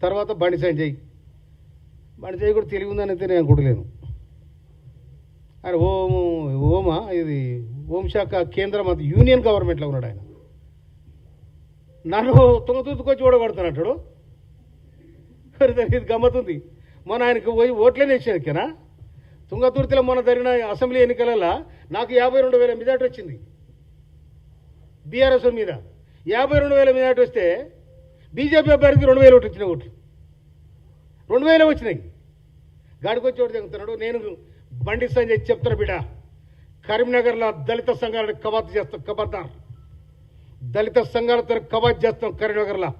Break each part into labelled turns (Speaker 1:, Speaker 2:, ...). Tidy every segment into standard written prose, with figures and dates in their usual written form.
Speaker 1: తర్వాత బండి సంజయ్ కూడా తెలివి ఉందని అయితే నేను అనుకోవట్లేను. ఆయన ఓమా ఇది హోంశాఖ కేంద్ర మంత్రి యూనియన్ గవర్నమెంట్లో ఉన్నాడు ఆయన. నన్ను తుంగతుర్తికొచ్చి ఓడగొడతానంటాడు. ఇది గమ్మతుంది. మొన్న ఆయనకు పోయి ఓట్లేనే ఇచ్చాను. తుంగతుర్తిలో మొన్న జరిగిన అసెంబ్లీ ఎన్నికలలో నాకు 52,000 మెజార్టీ వచ్చింది. బీఆర్ఎస్ మీద 52,000 మెజార్టీ వస్తే బీజేపీ అభ్యర్థికి 2,000 ఓట్లు వచ్చినాయి. ఓట్లు 2,000 వచ్చినాయి. గాడికొచ్చి ఓటు తెగుతున్నాడు. నేను బండి సంజయ్ చెప్తాను బిడ్డ, కరీంనగర్లో దళిత సంఘాలను కవాతు చేస్తాం. ఖబర్దార్, దళిత సంఘాలతో కవాతు చేస్తాం కరీంనగర్లో.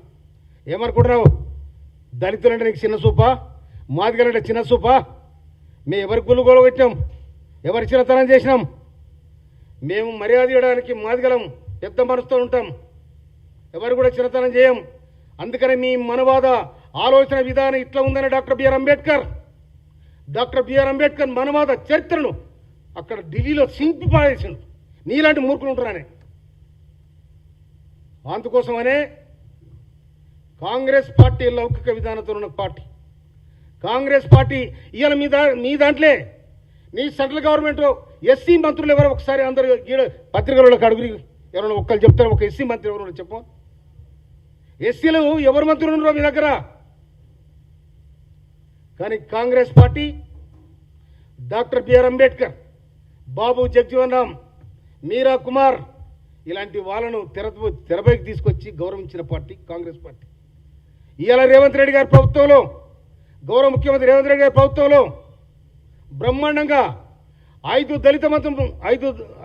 Speaker 1: ఏమనుకుంటున్నావు? దళితులంటే నీకు చిన్న చూపా? మాదిగలంటే చిన్న చూపా? మేము ఎవరికి గుల్లుగోలు పెట్టినాం? ఎవరి చిన్నతనం చేసినాం? మేము మర్యాద ఇవ్వడానికి మాదిగలం పెద్ద మనసుతో ఉంటాం. ఎవరు కూడా చిన్నతనం చేయం. అందుకని మీ మనవాద ఆలోచన విధానం ఇట్లా ఉందని డాక్టర్ బిఆర్ అంబేద్కర్ మనవాద చరిత్రను అక్కడ ఢిల్లీలో సింపి పాడేసిండు. నీలాంటి మూర్ఖులు ఉంటారనే. అందుకోసమనే కాంగ్రెస్ పార్టీ లౌకిక విధానంతో ఉన్న పార్టీ. కాంగ్రెస్ పార్టీ ఇవాళ మీ దాంట్లో నీ సెంట్రల్ గవర్నమెంట్ ఎస్సీ మంత్రులు ఎవరో ఒకసారి అందరూ పత్రికలకు అడుగురి, ఎవరైనా ఒక్కరు చెప్తారు. ఒక ఎస్సీ మంత్రి ఎవరు చెప్పు. ఎస్సీలు ఎవరు మంత్రులు ఉన్నారో మీ దగ్గర? కానీ Congress party doctor BR Ambedkar, Babu Jagjivan Ram, Meira Kumar ఇలాంటి వాళ్ళను తెరపైకి తీసుకొచ్చి గౌరవించిన పార్టీ కాంగ్రెస్ పార్టీ. ఇవాళ రేవంత్ రెడ్డి గారి ప్రభుత్వంలో, గౌరవ ముఖ్యమంత్రి రేవంత్ రెడ్డి గారి ప్రభుత్వంలో బ్రహ్మాండంగా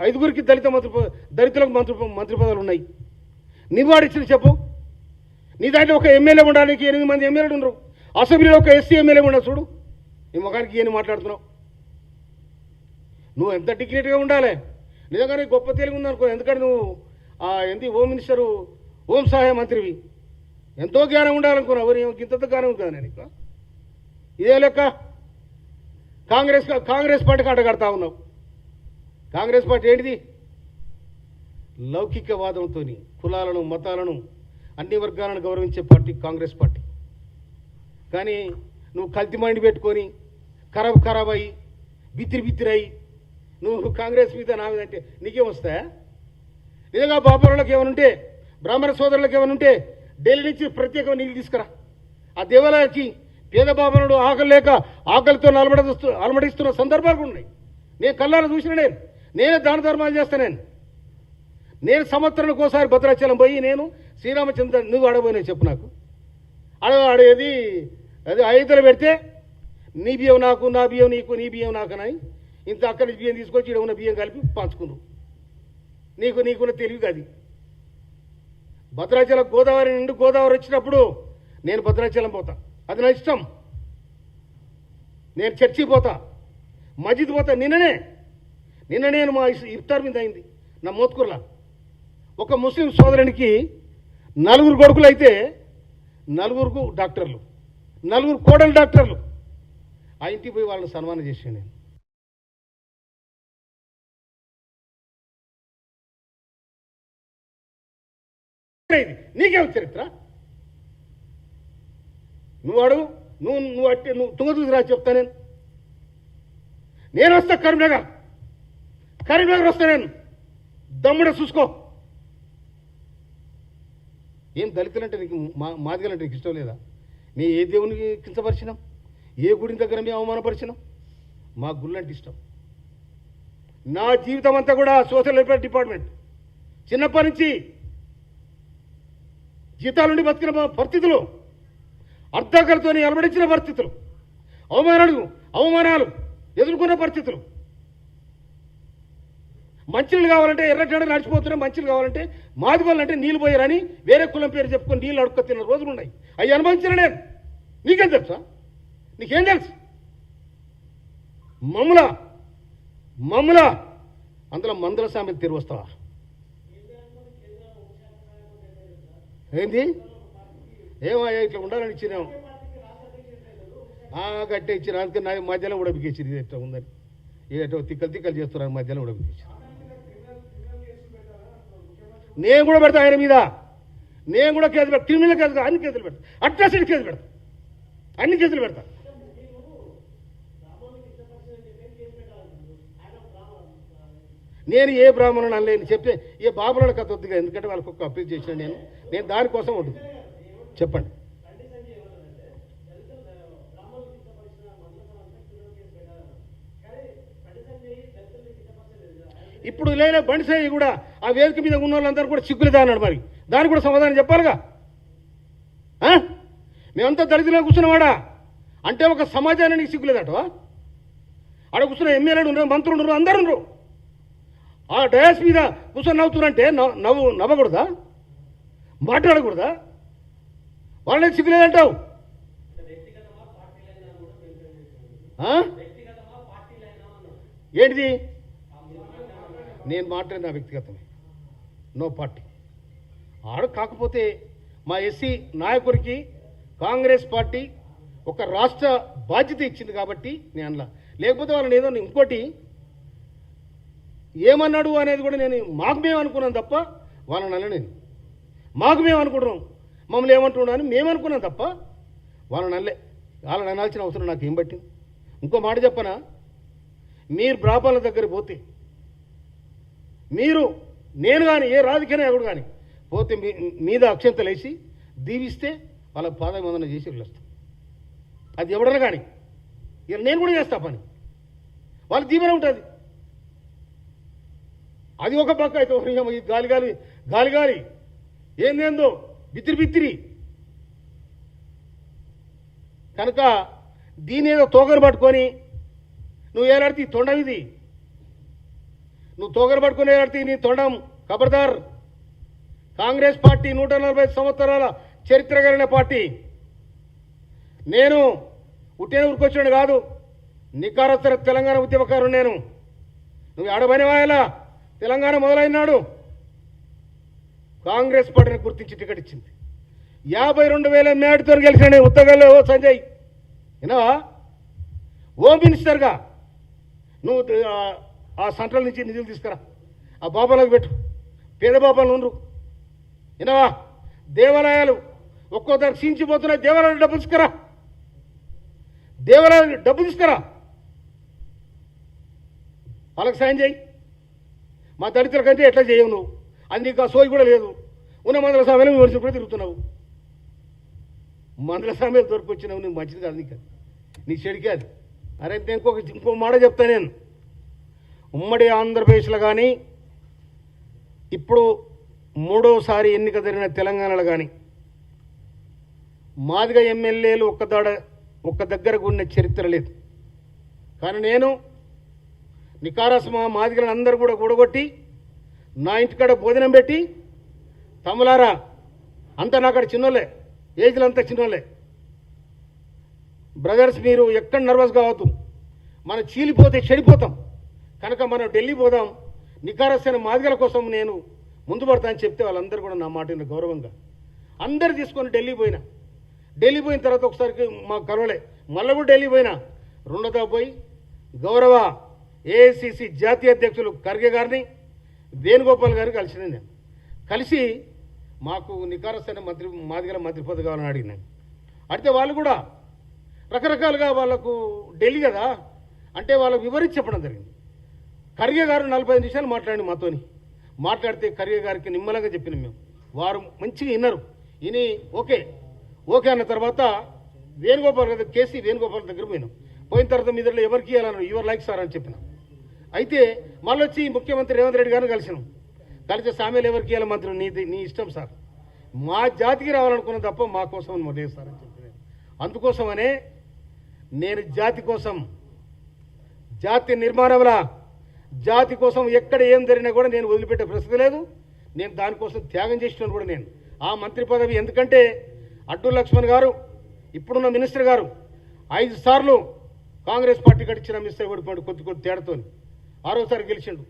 Speaker 1: ఐదుగురికి దళితులకు మంత్రి పదవులు ఉన్నాయి. నివాడించిన చెప్పు. నీ దాంట్లో ఒక ఎమ్మెల్యే ఉండడానికి 8 మంది ఎమ్మెల్యేలు ఉండరు. అసెంబ్లీలో ఒక ఎస్సీ ఎమ్మెల్యే ఉండదు. చూడు నీ ముఖానికి ఏం మాట్లాడుతున్నావు? నువ్వు ఎంత డిగ్నిటీగా ఉండాలి. నిజంగానే గొప్ప తెలుగు ఉందనుకో. ఎందుకంటే నువ్వు హోమ్ మినిస్టరు, హోం సహాయ మంత్రివి. ఎంతో జ్ఞానం ఉండాలనుకున్నావు. ఇంత జ్ఞానం ఉంది కదా నేను. ఇదే లెక్క కాంగ్రెస్ పార్టీకి అడ్డగడతా ఉన్నావు. కాంగ్రెస్ పార్టీ ఏంటిది? లౌకికవాదంతో కులాలను, మతాలను, అన్ని వర్గాలను గౌరవించే పార్టీ కాంగ్రెస్ పార్టీ. కానీ నువ్వు కల్తీ మైండ్ పెట్టుకొని ఖరాబ్ అయ్యి బిత్తిరి నువ్వు కాంగ్రెస్ మీద నా మీద అంటే నీకేం వస్తాయా? నిజంగా బాపరులకు ఏమనుంటే, బ్రాహ్మణ సోదరులకు ఏమనుంటే ఢిల్లీ నుంచి ప్రత్యేకంగా నీళ్ళు తీసుకురా. ఆ దేవాలయానికి పేద బాబనుడు ఆకలితో అలమడిస్తున్న సందర్భాలు ఉన్నాయి. నేను కళ్ళారా చూసిన. నేనే దాన ధర్మాలు చేస్తాను. నేను సంవత్సరానికి ఒకసారి భద్రాచలం పోయి నేను శ్రీరామచంద్ర నువ్వు ఆడబోయినా చెప్పు నాకు. ఆడేది అది ఐదులు పెడితే నీ బియ్యం నాకు, నా బియ్యం నీకు, నీ బియ్యం నాకనని ఇంత అక్కడి నుంచి బియ్యం తీసుకొచ్చి ఇక్కడ ఉన్న బియ్యం కలిపి పంచుకున్నావు. నీకున్న తెలివి కాదు. భద్రాచలం గోదావరి వచ్చినప్పుడు నేను భద్రాచలం పోతా. అది నా ఇష్టం. నేను చర్చికి పోతా, మస్జిద్ పోతా. నిన్న నేను మా ఇఫ్తార్ మీద అయింది నా మోత్కూర్లా. ఒక ముస్లిం సోదరునికి 4 కొడుకులు అయితే 4 డాక్టర్లు, 4 కోడలు డాక్టర్లు. ఆ ఇంటికి పోయి వాళ్ళని సన్మానం చేశాను నేను. నీకేం చరిత్ర? నువ్వు తుంగతుర్తి రా చెప్తా. నేను వస్తా కరీంనగర్ వస్తా. నేను దమ్ముడ చూసుకో. ఏం దళితులంటే నీకు, మాదిగలంటే నీకు ఇష్టం లేదా? నీ ఏ దేవునికి కించపరిచినాం? ఏ గుడి దగ్గర మేము అవమానపరిచినాం? మా గుళ్ళంటే ఇష్టం. నా జీవితం అంతా కూడా సోషల్ వెల్ఫేర్ డిపార్ట్మెంట్. చిన్నప్పటి నుంచి జీతాలుండి బతికిన పరిస్థితులు, అర్ధాకలతో అలమడించిన పరిస్థితులు, అవమానాలు ఎదుర్కొన్న పరిస్థితులు. మంచినీళ్ళు కావాలంటే ఎర్రటెండ నడిచిపోతున్నాయి. మంచినీళ్ళు కావాలంటే మాదిగోళ్ళంటే నీళ్ళు పోయారని వేరే కులం పేరు చెప్పుకొని నీళ్ళు అడుక్కు తిన్న రోజులు ఉన్నాయి. అవి అనుభవించిన నేను. నీకేం తెలుసా? నీకేం తెలుసు? మమ్ముల అందులో మందుల సామెత తిరిగి వస్తావా? ఏంది? ఏమయ్యా ఇట్లా ఉండాలని ఇచ్చినాం. గట్టే ఇచ్చిన. అందుకని నా మధ్యలో కూడా బిగించింది. ఇది ఎట్లా ఉందని ఇదేటో తిక్కలు చేస్తున్నారు. మధ్యలో కూడా బిగించారు. నేను కూడా పెడతా ఆయన మీద. నేను కూడా కేసు పెడతా. క్రిమినల్ కేసు, అన్ని కేసులు పెడతా. అట్రాసిటీ కేసు పెడతా. అన్ని కేసులు పెడతా. నేను ఏ బ్రాహ్మణుని అనలేని చెప్పే ఏ బాబులను కథ వద్దుగా, ఎందుకంటే వాళ్ళకి ఒక అప్పీల్ చేసిన నేను దానికోసం ఉంటుంది. చెప్పండి. ఇప్పుడు లేని బండిసాయి కూడా ఆ వేదిక మీద ఉన్న వాళ్ళందరూ కూడా సిగ్గులేదా అన్నాడు. మరి దానికి కూడా సమాధానం చెప్పాలిగా. మేమంతా దళితుల్లో కూర్చున్నవాడా అంటే ఒక సమాజానికి సిగ్గులేదట. ఆడ కూర్చున్న ఎమ్మెల్యేలు ఉన్నారు, మంత్రులు ఉన్నారు, అందరు ఉన్నారు. ఆ డయాస్ మీద కూర్చొని నవ్వుతున్నారంటే నవ్వకూడదా, మాట్లాడకూడదా? వాళ్ళే సిగ్గులేదంటావు. ఏంటిది? నేను మాట్లాడిన వ్యక్తిగతమే, నో పార్టీ. ఆడ కాకపోతే మా ఎస్సీ నాయకుడికి కాంగ్రెస్ పార్టీ ఒక రాష్ట్ర బాధ్యత ఇచ్చింది కాబట్టి నేను అనలా. లేకపోతే వాళ్ళని ఏదో ఇంకోటి ఏమన్నాడు అనేది కూడా నేను మాకు మేము అనుకున్నాను తప్ప వాళ్ళని అన్న. నేను మాకు మేము అనుకుంటున్నాం, మమ్మల్ని ఏమంటున్నాను అని మేము అనుకున్నాం తప్ప వాళ్ళని అనలే. వాళ్ళని అనాల్సిన అవసరం నాకు ఏం పట్టింది? ఇంకో మాట చెప్పనా, మీరు బ్రాహ్మణుల దగ్గర పోతే, మీరు నేను కానీ ఏ రాజకీయ నాయకుడు కానీ పోతే మీద అక్షంతలు వేసి దీవిస్తే వాళ్ళ పాదవందన చేసి వెళ్ళొస్తాం. అది ఎవడన్నా కానీ ఇక నేను కూడా చేస్తా పని, వాళ్ళ దీవెన ఉంటుంది. అది ఒక పక్క అయితే ఈ గాలి గాలి గాలి గాలి ఏందేందో బిత్తిరి బిత్తిరి కనుక దీని ఏదో తోగరు పట్టుకొని నువ్వు ఏలాడితే ఈ తొండం ఇది, నువ్వు తోగరు పట్టుకొని ఏలాడితే నీ తొండం ఖబర్దార్. కాంగ్రెస్ పార్టీ 140 సంవత్సరాల చరిత్ర కలిగిన పార్టీ. నేను ఉట్టిన ఊరికొచ్చాడు కాదు, నికారస్తర తెలంగాణ ఉద్యమకారుడు నేను. నువ్వు ఆడబనివాయలా తెలంగాణ మొదలైనాడు కాంగ్రెస్ పార్టీని గుర్తించి టికెట్ ఇచ్చింది. 52,000 మేడతో గెలిచాడు ఉత్తగల్లో. ఓ సంజయ్ వినవా, హోమ్ మినిస్టర్గా నువ్వు ఆ సెంట్రల్ నుంచి నిధులు తీసుకురా, ఆ బాబాలకు పెట్టు, పేద బాబాలు ఉండరు. వినవా, దేవాలయాలు ఒక్కో దానికి క్షీణించిపోతున్నాయి, దేవాలయాలు డబ్బు తీసుకురా, దేవాలయాలు డబ్బు తీసుకురా, వాళ్ళకి సాయం చేయి. మా దళితుల కంటే ఎట్లా చేయవు నువ్వు, అది నీకు ఆ సోయి కూడా లేదు. ఉన్న మందల సమయంలో విమర్శలు కూడా తిరుగుతున్నావు. మందల సమయాలు దొరికొచ్చినావు, నువ్వు మంచిది కాదు, నీకు నీ చెడికే అది. అరే ఇంకో మాట చెప్తా నేను. ఉమ్మడి ఆంధ్రప్రదేశ్లో కానీ ఇప్పుడు 3వసారి ఎన్నిక జరిగిన తెలంగాణలో కానీ మాదిగ ఎమ్మెల్యేలు ఒక్క దగ్గర ఉన్న చరిత్ర లేదు. కానీ నేను నికారస్ మాదిగలను అందరూ కూడా కూడగొట్టి నా ఇంటికాడ భోజనం పెట్టి, తమ్ములారా అంతా నాకాడ చిన్నోళ్ళే, ఏజ్లు అంతా చిన్నోళ్ళే, బ్రదర్స్ మీరు ఎక్కడ నర్వస్ కావద్దు, మనం చీలిపోతే చెడిపోతాం కనుక మనం ఢిల్లీ పోదాం, నికారస్ అయిన మాదిగల కోసం నేను ముందు పడతా అని చెప్తే వాళ్ళందరూ కూడా నా మాట గౌరవంగా అందరు తీసుకొని ఢిల్లీ పోయినా. ఢిల్లీ పోయిన తర్వాత ఒకసారికి మాకు కలవలే, మళ్ళీ కూడా ఢిల్లీ పోయినా. రెండోదా పోయి గౌరవ ఏఐసిసి జాతీయ అధ్యక్షులు ఖర్గే గారిని, వేణుగోపాల్ గారిని కలిసిన. నేను కలిసి మాకు నికారస్ అయిన మాదిగల మంత్రి పదవి కావాలని అడిగినాను. అడిగితే వాళ్ళు కూడా రకరకాలుగా వాళ్ళకు ఢిల్లీ కదా అంటే వాళ్ళకు వివరించి చెప్పడం జరిగింది. ఖర్గే గారు 45 నిమిషాలు మాట్లాడి మాతోని. మాట్లాడితే ఖర్గే గారికి నిమ్మలంగా చెప్పినాం మేము. వారు మంచిగా విన్నారు. విని ఓకే ఓకే అన్న తర్వాత వేణుగోపాల్ గారి కేసీ వేణుగోపాల్ దగ్గర పోయినాం. పోయిన తర్వాత మీ దగ్గర ఎవరికి ఇవ్వాలని యువర్ లైక్ సార్ అని చెప్పినాం. అయితే మళ్ళీ వచ్చి ముఖ్యమంత్రి రేవంత్ రెడ్డి గారిని కలిసినాం. కలిసి సామెలు ఎవరికి ఇవ్వాలి మంత్రి నీ ఇష్టం సార్, మా జాతికి రావాలనుకున్న తప్ప మా కోసం లేదు సార్ అని చెప్పినాను. అందుకోసమనే నేను జాతి కోసం, జాతి నిర్మాణంలా జాతి కోసం ఎక్కడ ఏం జరిగినా కూడా నేను వదిలిపెట్టే ప్రశ్న లేదు. నేను దానికోసం త్యాగం చేసినాను కూడా నేను ఆ మంత్రి పదవి. ఎందుకంటే అడ్డు లక్ష్మణ్ గారు ఇప్పుడున్న మినిస్టర్ గారు 5 సార్లు కాంగ్రెస్ పార్టీ గడిచిన మినిస్టర్ ఓడిపోయాడు కొద్ది తేడాతో. 6వసారి గెలిచిండు.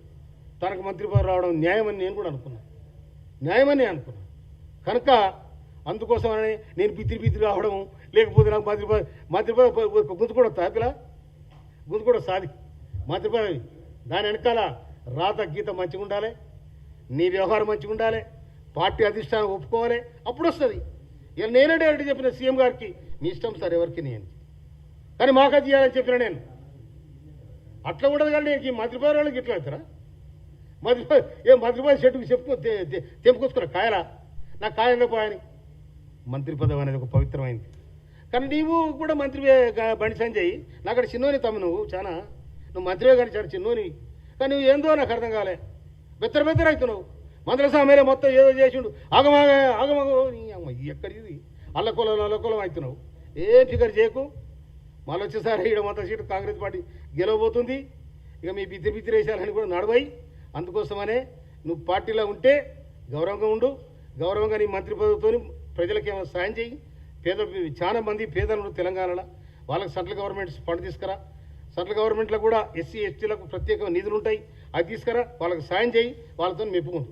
Speaker 1: తనకు మంత్రి పదవి రావడం న్యాయమని నేను కూడా అనుకున్నాను, న్యాయమని అనుకున్నాను. కనుక అందుకోసమని నేను బిత్తిరి రావడం, లేకపోతే నాకు మంత్రి పదవి గుంతు కూడా తాపిలా గుంతు కూడా సాది మంత్రి పదవి. దాని వెనకాల రాత గీత మంచిగా ఉండాలి, నీ వ్యవహారం మంచిగా ఉండాలి, పార్టీ అధిష్టానం ఒప్పుకోవాలి, అప్పుడు వస్తుంది. ఇక నేనే డైరెక్ట్ చెప్పిన సీఎం గారికి మీ ఇష్టం సార్ ఎవరికి నేను, కానీ మాకది చేయాలని చెప్పిన నేను. అట్లా ఉండదు కానీ నేను ఈ మంత్రి పదవి వాళ్ళకి ఇట్లా అవుతారా? మంత్రి పదవి చెట్టుకు చెప్పుకో తెంపుకొచ్చుకున్నా కాయలా, నాకు కాయలో పోయని. మంత్రి పదవి అనేది ఒక పవిత్రమైంది. కానీ నీవు కూడా మంత్రివే బండి సంజయ్, నాకు అక్కడ చిన్నోని తమ్ము, నువ్వు మంత్రివే కానీ చాలా చిన్నోని, కానీ నువ్వు ఏందో నాకు అర్థం కాలే, బెత్తర అవుతున్నావు. మంత్రుల సామేలే మొత్తం ఏదో చేసిండు, ఆగమాగో ఎక్కడిది అల్లకొలం అవుతున్నావు. ఏం ఫిగర్ చేయకు, మళ్ళీ వచ్చేసారి ఇక్కడ మొత్తం సీటు కాంగ్రెస్ పార్టీ గెలవబోతుంది. ఇక మీ బిత్తిరి వేసాలని కూడా నడవాయి. అందుకోసమనే నువ్వు పార్టీలో ఉంటే గౌరవంగా ఉండు, గౌరవంగా నీ మంత్రి పదవితో ప్రజలకు ఏమైనా సాయం చేయి. చాలా మంది పేదలు తెలంగాణలో, వాళ్ళకి సెంట్రల్ గవర్నమెంట్ ఫండ్ తీసుకురా. సెంట్రల్ గవర్నమెంట్లో కూడా ఎస్సీ ఎస్టీలకు ప్రత్యేక నిధులు ఉంటాయి, అవి తీసుకురా, వాళ్ళకి సాయం చేయి, వాళ్ళతో మెప్పుకుందు.